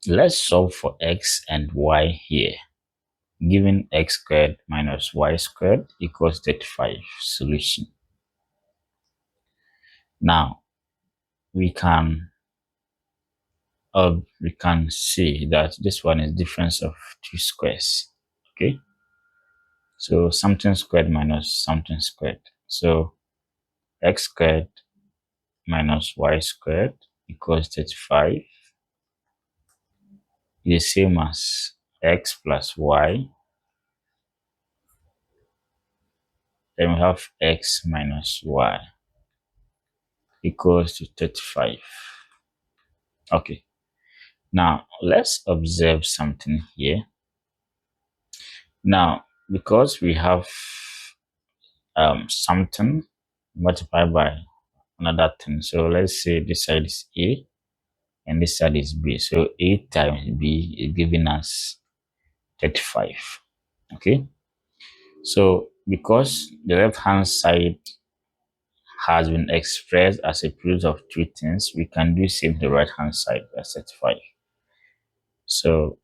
Let's solve for x and y here. Given x squared minus y squared equals 35. Solution. Now we can see that this one is difference of two squares. Okay, so something squared minus something squared. So x squared minus y squared equals 35 is the same as x plus y. Then we have x minus y equals to 35. Okay, now let's observe something here. Now, because we have something multiplied by another thing, so let's say this side is a and this side is b. So a times b is giving us 35. Okay, so because the left hand side has been expressed as a product of two things, we can do same to the right hand side as 35. So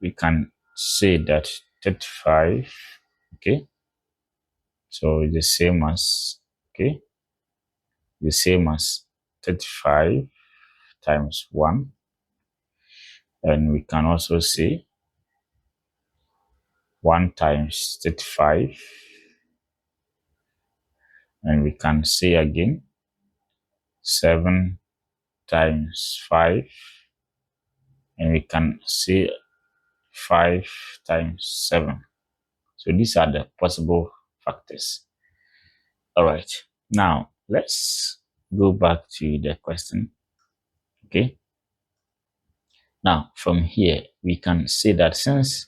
we can say that 35, okay, so it's the same as, okay, the same as 35 times 1. And we can also say 1 times 35. And we can say again 7 times 5. And we can say 5 times 7. So these are the possible factors. All right. Now let's go back to the question. Okay. Now from here we can say that since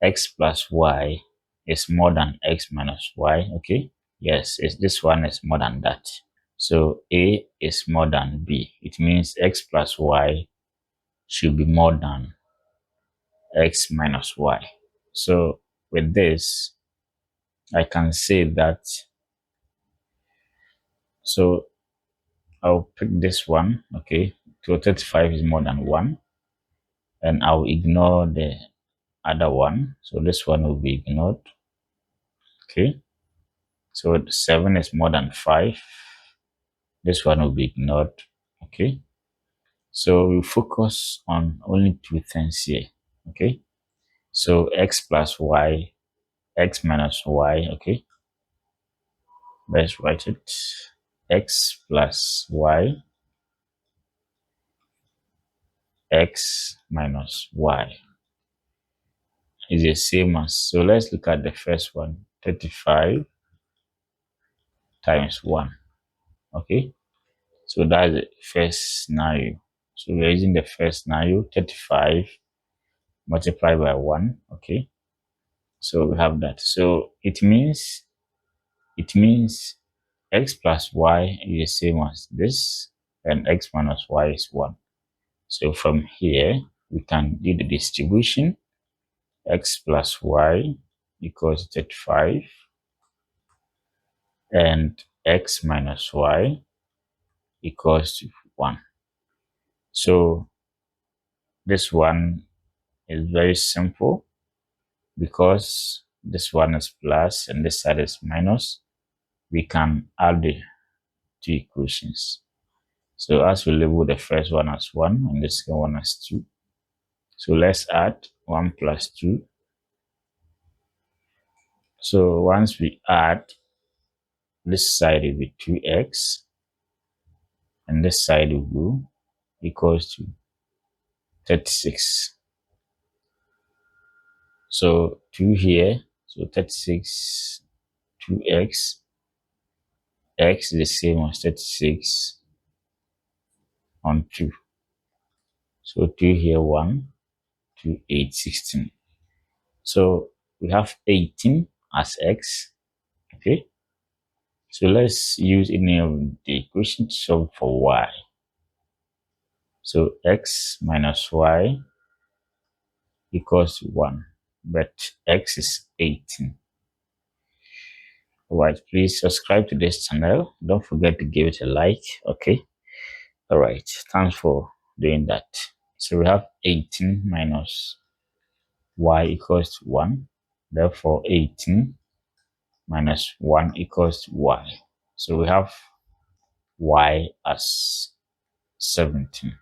x plus y is more than x minus y, okay, yes, this one is more than that. So a is more than b. It means x plus y should be more than x minus y. So with this, I can say that, so I'll pick this one, okay, so 35 is more than 1, and I'll ignore the other one, so this one will be ignored. Okay, so 7 is more than 5, this one will be ignored. Okay, so we focus on only two things here. Okay, so x plus y, x minus y. Okay, let's write it. X plus y, x minus y is the same as, so let's look at the first one, 35 times 1. Okay, so that's the first scenario. So we're using the first scenario, 35 multiplied by 1. Okay, so we have that. So it means x plus y is the same as this, and x minus y is 1. So from here we can do the distribution. X plus y equals 35, and x minus y equals to 1. So this one is very simple because this one is plus and this side is minus. We can add the two equations. So as we label the first one as 1 and the second one as 2. So let's add 1 plus 2. So once we add, this side will be 2x and this side will go equals to 36. So 2 here, so 36, 2x, x is the same as 36 on 2. So 2 here, 1, 2, 8, 16. So we have 18 as x. Okay, so let's use any of the equation to solve for y. So x minus y equals to 1, but x is 18. Alright, please subscribe to this channel. Don't forget to give it a like. Okay, alright, thanks for doing that. So we have 18 minus y equals to 1. Therefore, 18 minus 1 equals to y. So we have y as 17.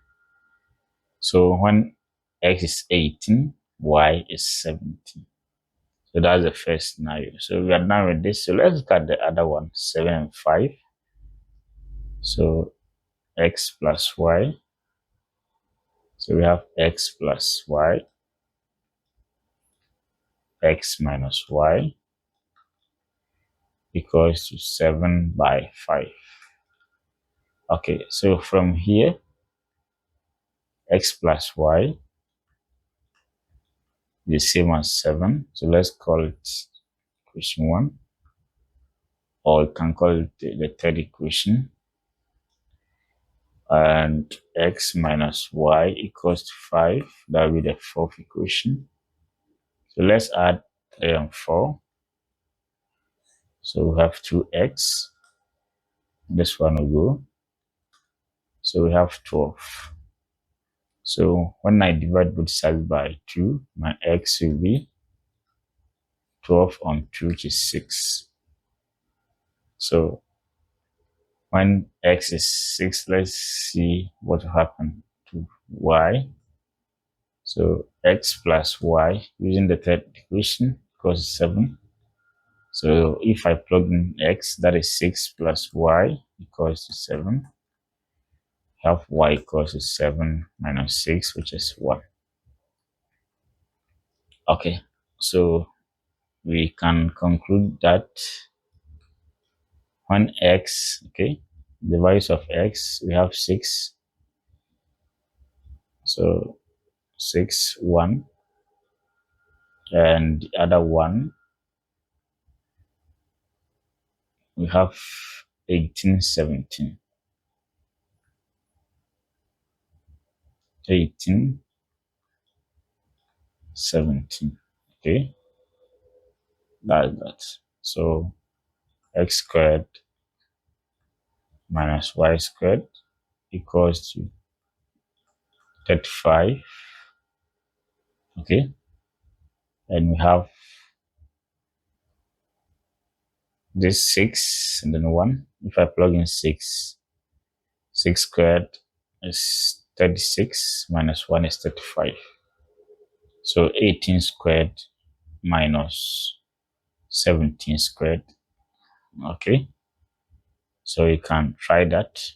So when x is 18, y is 17. So that's the first scenario. So we are done with this. So let's look at the other one, 7 and 5. So x plus y. So we have x plus y, x minus y equals to 7 by 5. Okay, so from here, x plus y is the same as 7. So let's call it equation 1. Or we can call it the third equation. And x minus y equals to 5. That will be the fourth equation. So let's add 3 and 4. So we have 2x. This one will go. So we have 12. So when I divide both sides by 2, my x will be 12 on 2, which is 6. So when x is 6, let's see what will happen to y. So x plus y using the third equation equals 7. So if I plug in x, that is 6 plus y equals to 7. Have y equals to 7 minus 6, which is 1. Okay, so we can conclude that when x, okay, the values of x, we have 6. So 6, 1. And the other one, we have 18, 17. 18, 17. Okay, that's that. So x squared minus y squared equals to 35. Okay, and we have this 6 and then 1. If I plug in 6, 6 squared is 36 minus 1 is 35. So 18 squared minus 17 squared. Okay, so you can try that.